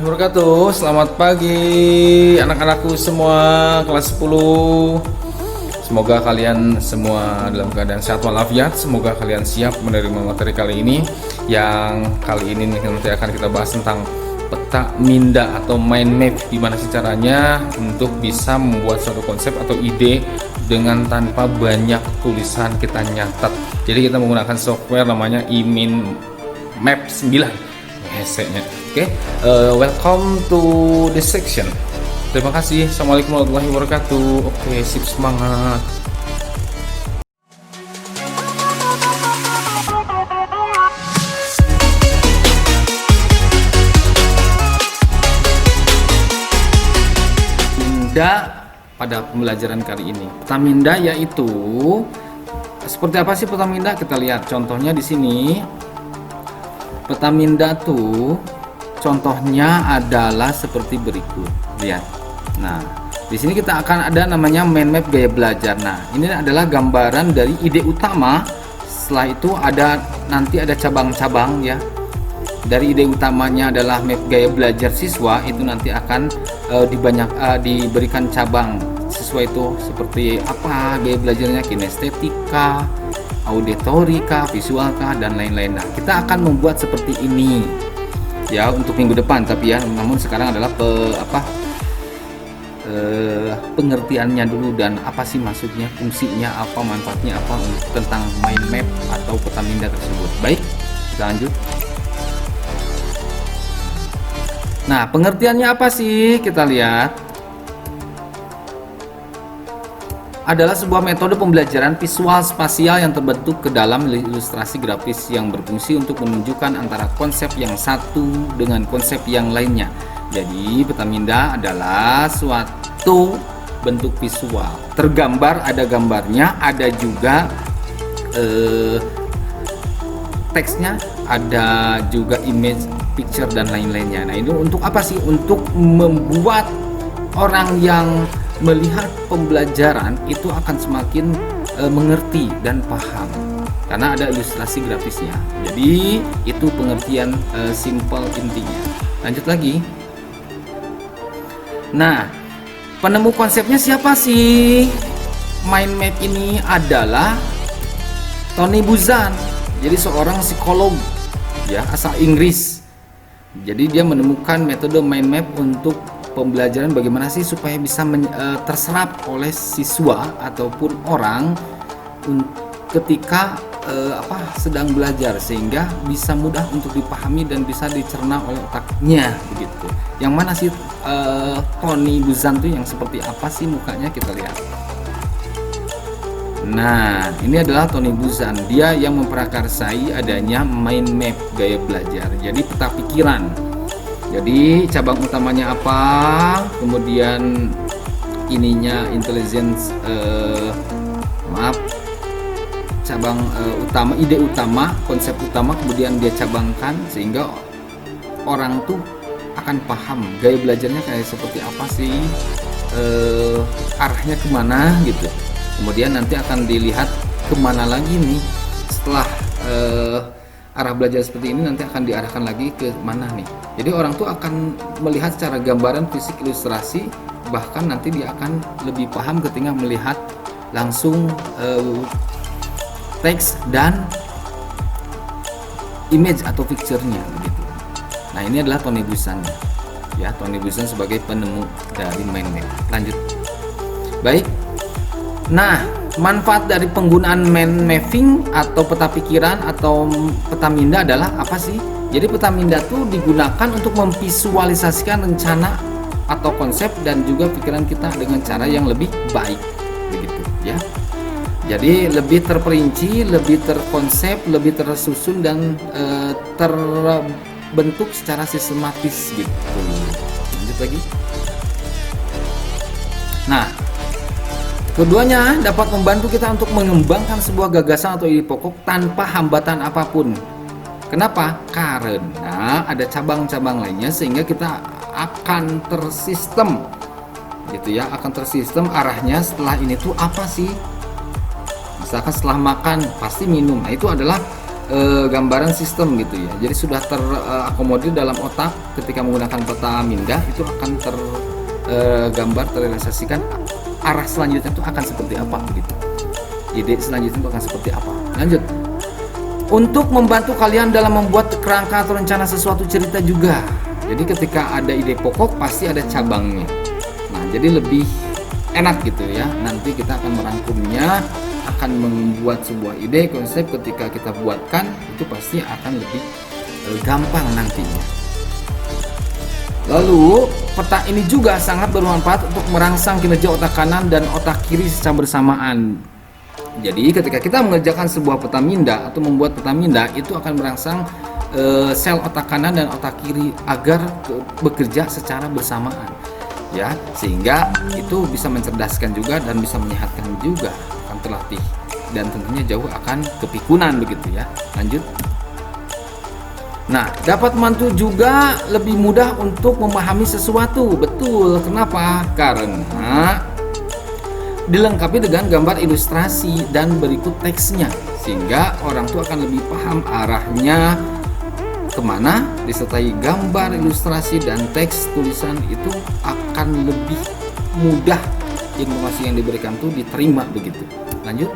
wabarakatuh. Selamat pagi anak-anakku semua kelas 10. Semoga kalian semua dalam keadaan sehat walafiat. Semoga kalian siap menerima materi kali ini. Yang kali ini nanti akan kita bahas tentang peta minda atau mind map. Gimana sih caranya untuk bisa membuat suatu konsep atau ide dengan tanpa banyak tulisan kita nyatet. Jadi kita menggunakan software namanya iMind Map 9. Hesenya. Oke, welcome to this section. Terima kasih. Assalamualaikum warahmatullahi wabarakatuh. Oke, sip, semangat. Minda pada pembelajaran kali ini. Peta minda yaitu seperti apa sih peta minda? Kita lihat contohnya di sini. Peta minda tuh contohnya adalah seperti berikut. Lihat. Nah, di sini kita akan ada namanya mind map gaya belajar. Nah, ini adalah gambaran dari ide utama. Setelah itu nanti ada cabang-cabang ya. Dari ide utamanya adalah map gaya belajar siswa, itu nanti akan diberikan cabang. Siswa itu seperti apa gaya belajarnya, kinestetika, auditorika, visualka, dan lain-lain. Nah, kita akan membuat seperti ini ya untuk minggu depan, tapi ya namun sekarang adalah pengertiannya dulu dan apa sih maksudnya, fungsinya apa, manfaatnya apa tentang mind map atau peta minda tersebut. Baik, kita lanjut. Nah, pengertiannya apa sih? Kita lihat. Adalah sebuah metode pembelajaran visual spasial yang terbentuk ke dalam ilustrasi grafis yang berfungsi untuk menunjukkan antara konsep yang satu dengan konsep yang lainnya. Jadi peta minda adalah suatu bentuk visual. Tergambar, ada gambarnya, ada juga teksnya, ada juga image, picture, dan lain-lainnya. Nah, ini untuk apa sih? Untuk membuat orang yang melihat pembelajaran itu akan semakin mengerti dan paham karena ada ilustrasi grafisnya. Jadi itu pengertian simple intinya. Lanjut lagi. Nah, penemu konsepnya siapa sih? Mind map ini adalah Tony Buzan. Jadi seorang psikolog ya asal Inggris. Jadi dia menemukan metode mind map untuk pembelajaran bagaimana sih supaya bisa terserap oleh siswa ataupun orang ketika sedang belajar, sehingga bisa mudah untuk dipahami dan bisa dicerna oleh otaknya begitu. Yang mana sih Tony Buzan tuh yang seperti apa sih mukanya? Kita lihat. Nah, ini adalah Tony Buzan. Dia yang memprakarsai adanya mind map gaya belajar. Jadi peta pikiran. Jadi cabang utamanya apa, kemudian ininya intelligence, cabang utama, ide utama, konsep utama, kemudian dia cabangkan sehingga orang tuh akan paham gaya belajarnya kayak seperti apa sih, arahnya kemana gitu. Kemudian nanti akan dilihat kemana lagi nih setelah arah belajar seperti ini, nanti akan diarahkan lagi ke mana nih. Jadi orang tuh akan melihat secara gambaran fisik ilustrasi, bahkan nanti dia akan lebih paham ketika melihat langsung teks dan image atau picture-nya begitu. Nah, ini adalah Tony Buzan ya, Tony Buzan sebagai penemu dari mind map. Lanjut. Baik. Nah, manfaat dari penggunaan mind mapping atau peta pikiran atau peta minda adalah apa sih? Jadi peta minda itu digunakan untuk memvisualisasikan rencana atau konsep dan juga pikiran kita dengan cara yang lebih baik begitu ya. Jadi lebih terperinci, lebih terkonsep, lebih tersusun dan terbentuk secara sistematis gitu. Lanjut lagi. Nah, keduanya dapat membantu kita untuk mengembangkan sebuah gagasan atau ide pokok tanpa hambatan apapun. Kenapa? Karena ada cabang-cabang lainnya sehingga kita akan tersistem gitu ya, akan tersistem arahnya setelah ini tuh apa sih. Misalkan setelah makan pasti minum. Nah, itu adalah gambaran sistem gitu ya. Jadi sudah terakomodir dalam otak ketika menggunakan peta minda, itu akan tergambar, terrealisasikan arah selanjutnya itu akan seperti apa begitu. Ide selanjutnya itu akan seperti apa. Lanjut. Untuk membantu kalian dalam membuat kerangka atau rencana sesuatu cerita juga. Jadi ketika ada ide pokok pasti ada cabangnya. Nah, jadi lebih enak gitu ya. Nanti kita akan merangkumnya, akan membuat sebuah ide, konsep ketika kita buatkan itu pasti akan lebih gampang nantinya. Lalu peta ini juga sangat bermanfaat untuk merangsang kinerja otak kanan dan otak kiri secara bersamaan. Jadi ketika kita mengerjakan sebuah peta minda atau membuat peta minda, itu akan merangsang sel otak kanan dan otak kiri agar bekerja secara bersamaan, ya, sehingga itu bisa mencerdaskan juga dan bisa menyehatkan juga, akan terlatih dan tentunya jauh akan kepikunan begitu ya. Lanjut. Nah, dapat membantu juga lebih mudah untuk memahami sesuatu. Betul, kenapa? Karena dilengkapi dengan gambar ilustrasi dan berikut teksnya, sehingga orang tua akan lebih paham arahnya kemana. Disertai gambar, ilustrasi, dan teks tulisan itu akan lebih mudah informasi yang diberikan itu diterima begitu. Lanjut.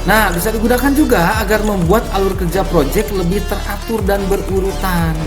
Nah, bisa digunakan juga agar membuat alur kerja proyek lebih teratur dan berurutan.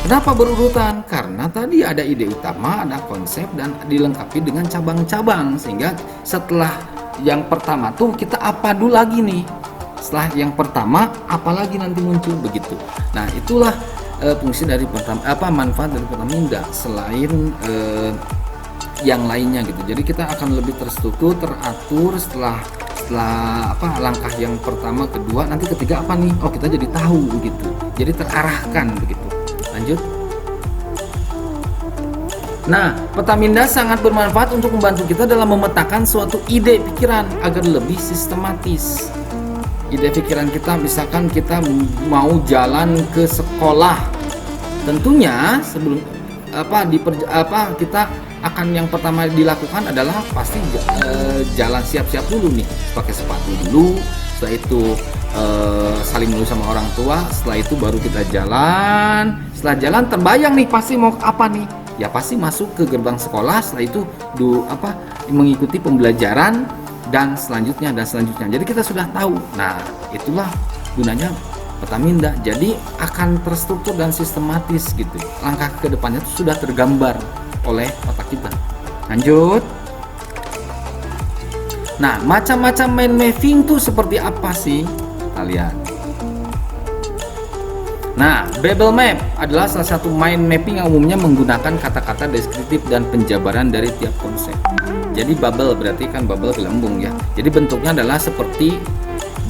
Kenapa berurutan? Karena tadi ada ide utama, ada konsep, dan dilengkapi dengan cabang-cabang, sehingga setelah yang pertama tuh kita apa dulu lagi nih, setelah yang pertama apa lagi nanti muncul begitu. Nah, itulah fungsi dari manfaat dari peta minda selain yang lainnya gitu. Jadi kita akan lebih terstruktur, teratur setelah langkah yang pertama, kedua, nanti ketiga apa nih? Oh, kita jadi tahu begitu. Jadi terarahkan begitu. Lanjut. Nah, peta minda sangat bermanfaat untuk membantu kita dalam memetakan suatu ide pikiran agar lebih sistematis. Ide pikiran kita, misalkan kita mau jalan ke sekolah, tentunya sebelum kita akan yang pertama dilakukan adalah pasti jalan siap-siap dulu nih, pakai sepatu dulu, setelah itu saling dulu sama orang tua, setelah itu baru kita jalan. Setelah jalan terbayang nih pasti mau apa nih, ya pasti masuk ke gerbang sekolah, setelah itu mengikuti pembelajaran dan selanjutnya. Jadi kita sudah tahu. Nah, itulah gunanya peta minda. Jadi akan terstruktur dan sistematis gitu. Langkah ke depannya itu sudah tergambar oleh otak kita. Lanjut. Nah, macam-macam mind mapping itu seperti apa sih kalian? Nah, bubble map adalah salah satu mind mapping yang umumnya menggunakan kata-kata deskriptif dan penjabaran dari tiap konsep. Jadi bubble berarti kan bubble gelembung ya. Jadi bentuknya adalah seperti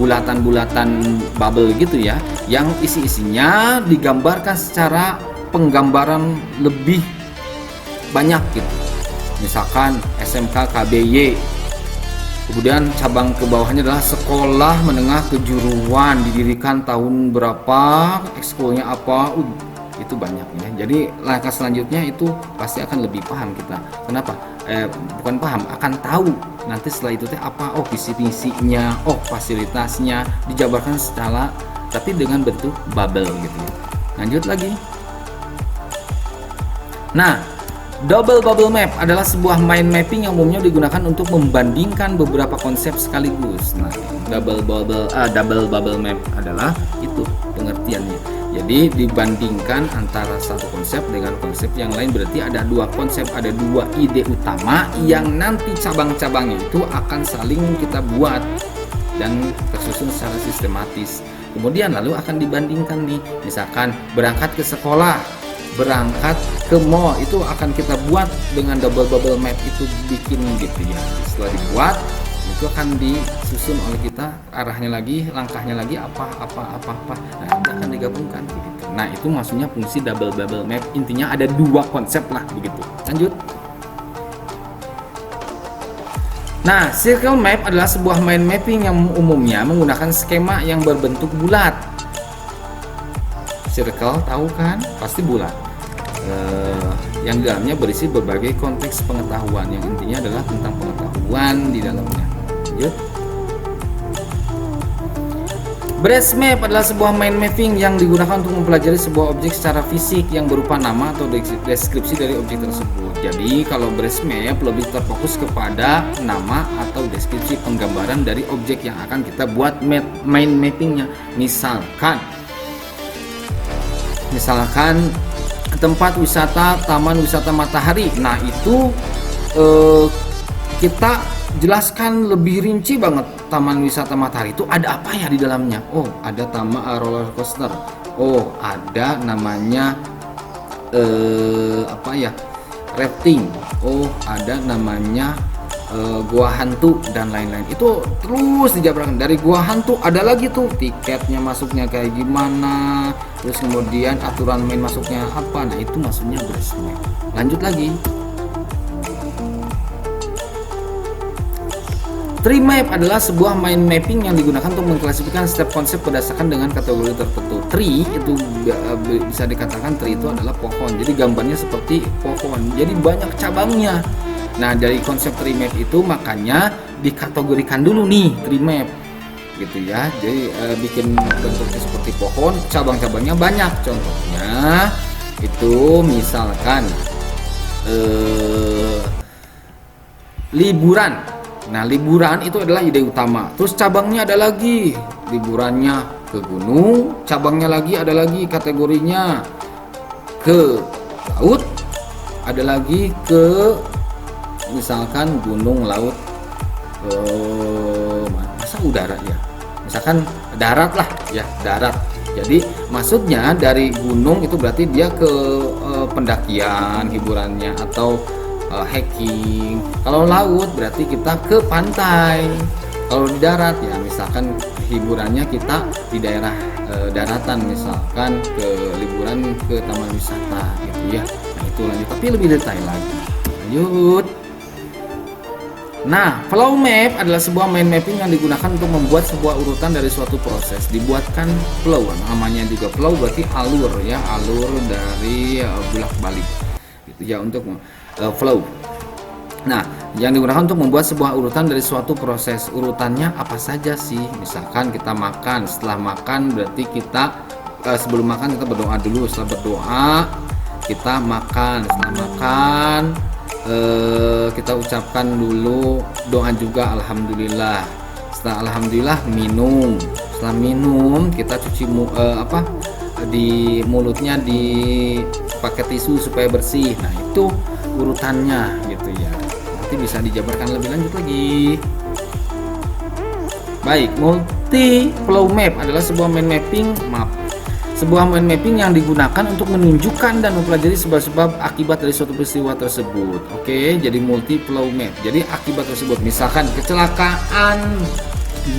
bulatan-bulatan bubble gitu ya, yang isi-isinya digambarkan secara penggambaran lebih banyak gitu. Misalkan SMK KBY, kemudian cabang ke bawahnya adalah sekolah menengah kejuruan, didirikan tahun berapa, ekskulnya apa, itu banyak ya. Jadi langkah selanjutnya itu pasti akan lebih paham kita. Kenapa? Bukan paham, akan tahu nanti setelah itu apa, oh visi misinya, oh fasilitasnya dijabarkan secara, tapi dengan bentuk bubble gitu ya. Lanjut lagi. Nah, double bubble map adalah sebuah mind mapping yang umumnya digunakan untuk membandingkan beberapa konsep sekaligus. Nah, double bubble map adalah itu pengertiannya. Jadi dibandingkan antara satu konsep dengan konsep yang lain, berarti ada dua konsep, ada dua ide utama yang nanti cabang-cabangnya itu akan saling kita buat dan tersusun secara sistematis. Kemudian lalu akan dibandingkan nih, misalkan berangkat ke sekolah, berangkat ke mall, itu akan kita buat dengan double bubble map itu bikin gitu ya. Setelah dibuat itu akan disusun oleh kita, arahnya lagi, langkahnya lagi apa. Nah, itu akan digabungkan begitu. Nah, itu maksudnya fungsi double bubble map. Intinya ada dua konsep lah begitu. Lanjut. Nah, circle map adalah sebuah mind mapping yang umumnya menggunakan skema yang berbentuk bulat. Circle tahu kan? Pasti bulat. Yang di dalamnya berisi berbagai konteks pengetahuan, yang intinya adalah tentang pengetahuan di dalamnya. Lanjut. Branch map adalah sebuah mind mapping yang digunakan untuk mempelajari sebuah objek secara fisik yang berupa nama atau deskripsi dari objek tersebut. Jadi kalau branch map lebih terfokus kepada nama atau deskripsi penggambaran dari objek yang akan kita buat mind mappingnya. Misalkan tempat wisata Taman Wisata Matahari. Nah itu kita jelaskan lebih rinci banget. Taman Wisata Matahari itu ada apa ya di dalamnya? Oh, ada roller coaster. Oh, ada namanya rafting. Oh, ada namanya gua hantu dan lain-lain. Itu terus dijabarkan. Dari gua hantu ada lagi tuh tiketnya masuknya kayak gimana, terus kemudian aturan main masuknya apa. Nah itu maksudnya branch map. Lanjut lagi. Tree map adalah sebuah mind mapping yang digunakan untuk mengklasifikasikan setiap konsep berdasarkan dengan kategori tertentu. Tree itu bisa dikatakan tree itu adalah pohon. Jadi gambarnya seperti pohon. Jadi banyak cabangnya. Nah, dari konsep tree map itu makanya dikategorikan dulu nih tree map. Gitu ya. Jadi bikin bentuknya seperti pohon, cabang-cabangnya banyak. Contohnya itu misalkan liburan. Nah, liburan itu adalah ide utama. Terus cabangnya ada lagi. Liburannya ke gunung, cabangnya lagi ada lagi kategorinya ke laut, ada lagi ke misalkan gunung, laut, masa udara ya. Misalkan darat lah ya, darat. Jadi maksudnya dari gunung itu berarti dia ke pendakian hiburannya atau hiking. Kalau laut berarti kita ke pantai. Kalau di darat ya misalkan hiburannya kita di daerah daratan, misalkan ke liburan ke taman wisata gitu ya. Nah itu lanjut, tapi lebih detail lagi. Lanjut. Nah, flow map adalah sebuah mind mapping yang digunakan untuk membuat sebuah urutan dari suatu proses. Dibuatkan flow, namanya juga flow berarti alur ya, alur dari bolak-balik gitu ya untuk flow. Nah, yang digunakan untuk membuat sebuah urutan dari suatu proses. Urutannya apa saja sih? Misalkan kita makan, setelah makan berarti kita sebelum makan kita berdoa dulu, setelah berdoa kita makan, setelah makan kita ucapkan dulu doa juga alhamdulillah. Setelah alhamdulillah minum, setelah minum kita cuci di mulutnya pakai tisu supaya bersih. Nah itu urutannya gitu ya. Nanti bisa dijabarkan lebih lanjut lagi. Baik, multi flow map adalah sebuah mind mapping sebuah mind mapping yang digunakan untuk menunjukkan dan mempelajari sebab-sebab akibat dari suatu peristiwa tersebut. Oke, jadi multi flow map. Jadi akibat tersebut, misalkan kecelakaan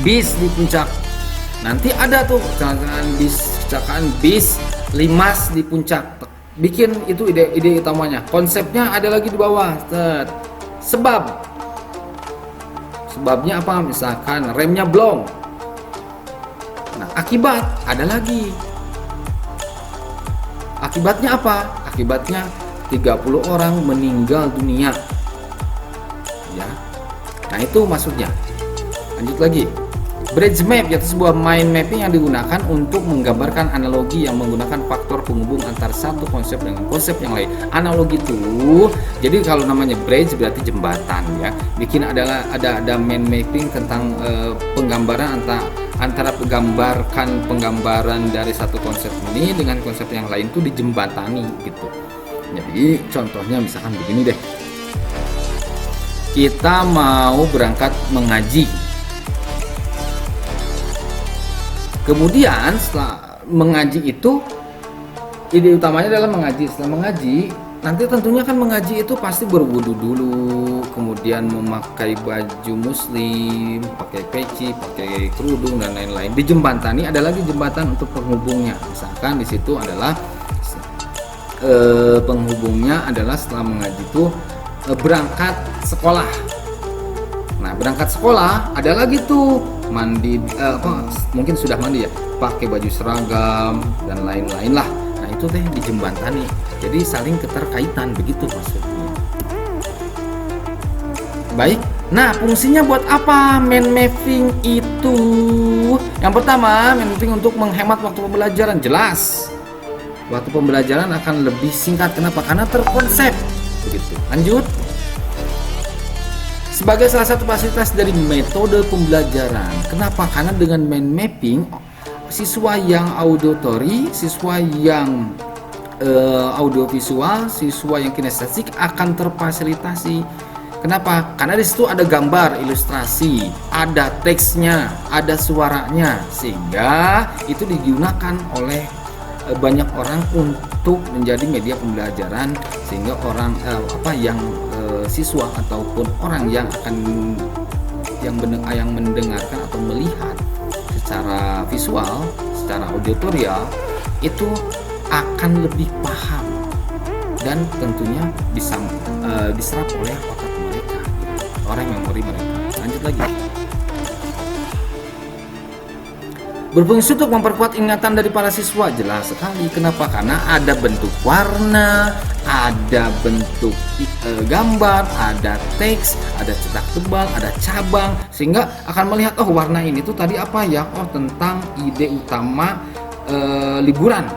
bis di puncak. Nanti ada tuh kecelakaan bis limas di puncak. Bikin itu ide utamanya. Konsepnya ada lagi di bawah. Sebabnya apa? Misalkan remnya blong. Nah, akibat ada lagi. Akibatnya apa? Akibatnya 30 orang meninggal dunia. Ya. Nah, itu maksudnya. Lanjut lagi. Bridge map yaitu sebuah mind mapping yang digunakan untuk menggambarkan analogi yang menggunakan faktor penghubung antara satu konsep dengan konsep yang lain. Analogi itu, jadi kalau namanya bridge berarti jembatan ya. Bikin ada mind mapping tentang penggambaran antara penggambaran dari satu konsep ini dengan konsep yang lain itu dijembatani gitu. Jadi contohnya misalkan begini deh. Kita mau berangkat mengaji. Kemudian setelah mengaji itu ide utamanya adalah mengaji. Setelah mengaji, nanti tentunya kan mengaji itu pasti berwudu dulu, kemudian memakai baju muslim, pakai peci, pakai kerudung dan lain-lain. Dijembatani ada lagi jembatan untuk penghubungnya. Misalkan di situ adalah penghubungnya adalah setelah mengaji itu berangkat sekolah. Nah, berangkat sekolah ada lagi tuh mandi, mungkin sudah mandi ya, pakai baju seragam dan lain-lain lah. Nah itu teh dijembatani, jadi saling keterkaitan begitu maksudnya. Baik, Nah, fungsinya buat apa mind mapping itu? Yang pertama, mind mapping untuk menghemat waktu pembelajaran. Jelas, waktu pembelajaran akan lebih singkat. Kenapa? Karena terkonsep. Begitu. Lanjut. Sebagai salah satu fasilitas dari metode pembelajaran. Kenapa? Karena dengan mind mapping, siswa yang auditory, siswa yang audiovisual, siswa yang kinestetik akan terfasilitasi. Kenapa? Karena di situ ada gambar, ilustrasi, ada teksnya, ada suaranya, sehingga itu digunakan oleh banyak orang untuk menjadi media pembelajaran, sehingga orang siswa ataupun orang yang akan yang mendengarkan atau melihat secara visual, secara auditorial itu akan lebih paham dan tentunya bisa diserap oleh otak mereka, oleh memori mereka. Lanjut lagi. Berfungsi untuk memperkuat ingatan dari para siswa. Jelas sekali. Kenapa? Karena ada bentuk warna, ada bentuk gambar, ada teks, ada cetak tebal, ada cabang, sehingga akan melihat, oh warna ini tuh tadi apa ya? Oh tentang ide utama liburan.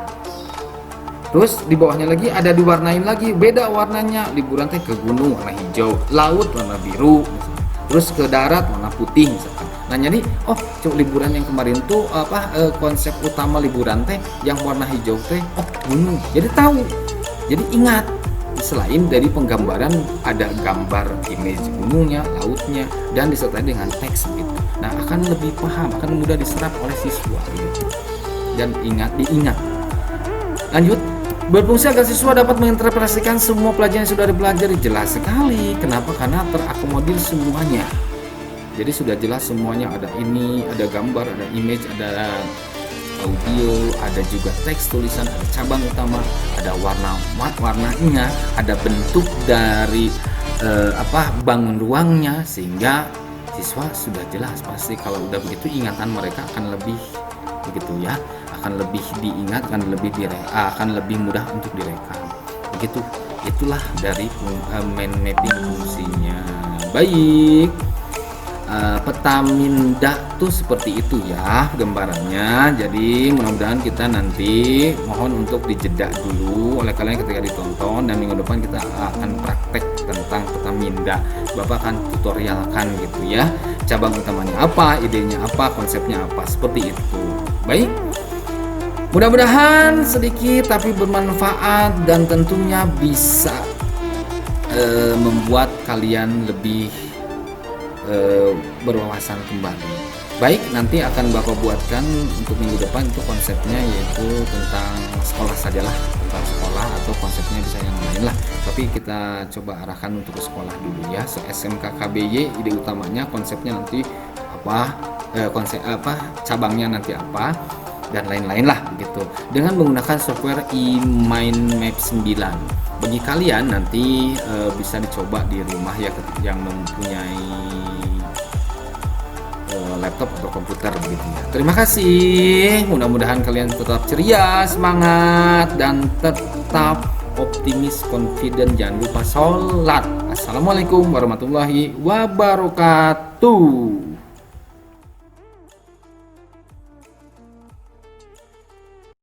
Terus di bawahnya lagi ada diwarnain lagi, beda warnanya. Liburan teh ke gunung warna hijau, laut warna biru, misalnya. Terus ke darat warna putih misalkan. Nah jadi, oh liburan yang kemarin tuh konsep utama liburan teh yang warna hijau teh, oh gunung. Jadi tahu, jadi ingat. Selain dari penggambaran ada gambar image gunungnya, lautnya, dan disertai dengan teks gitu. Nah akan lebih paham, akan mudah diserap oleh siswa gitu. Dan diingat. Lanjut. Berfungsi agar siswa dapat menginterpretasikan semua pelajaran yang sudah dipelajari. Jelas sekali. Kenapa? Karena terakomodir semuanya. Jadi sudah jelas semuanya, ada ini, ada gambar, ada image, ada audio, ada juga teks tulisan, ada cabang utama, ada warnanya, ada bentuk dari bangun ruangnya, sehingga siswa sudah jelas pasti kalau udah begitu ingatan mereka akan lebih begitu ya, akan lebih diingat, akan lebih mudah untuk direkam. Begitu, itulah dari mind mapping fungsinya. Baik. Peta minda tuh seperti itu ya gambarannya. Jadi mudah-mudahan kita nanti mohon untuk dijeda dulu oleh kalian ketika ditonton, dan minggu depan kita akan praktek tentang peta minda. Bapak akan tutorialkan gitu ya, cabang utamanya apa, idenya apa, konsepnya apa, seperti itu. Baik, mudah-mudahan sedikit tapi bermanfaat dan tentunya bisa membuat kalian lebih berwawasan kembali. Baik, nanti akan Bapak buatkan untuk minggu depan itu konsepnya, yaitu tentang sekolah sajalah, tentang sekolah, atau konsepnya bisa yang lain lah. Tapi kita coba arahkan untuk ke sekolah dulu ya. SMK KBY ide utamanya, konsepnya nanti apa, cabangnya nanti apa, dan lain-lain lah gitu. Dengan menggunakan software eMindMap 9. Bagi kalian nanti bisa dicoba di rumah ya, yang mempunyai laptop atau komputer begitu ya. Terima kasih. Mudah-mudahan kalian tetap ceria, semangat, dan tetap optimis, confident. Jangan lupa sholat. Assalamualaikum warahmatullahi wabarakatuh.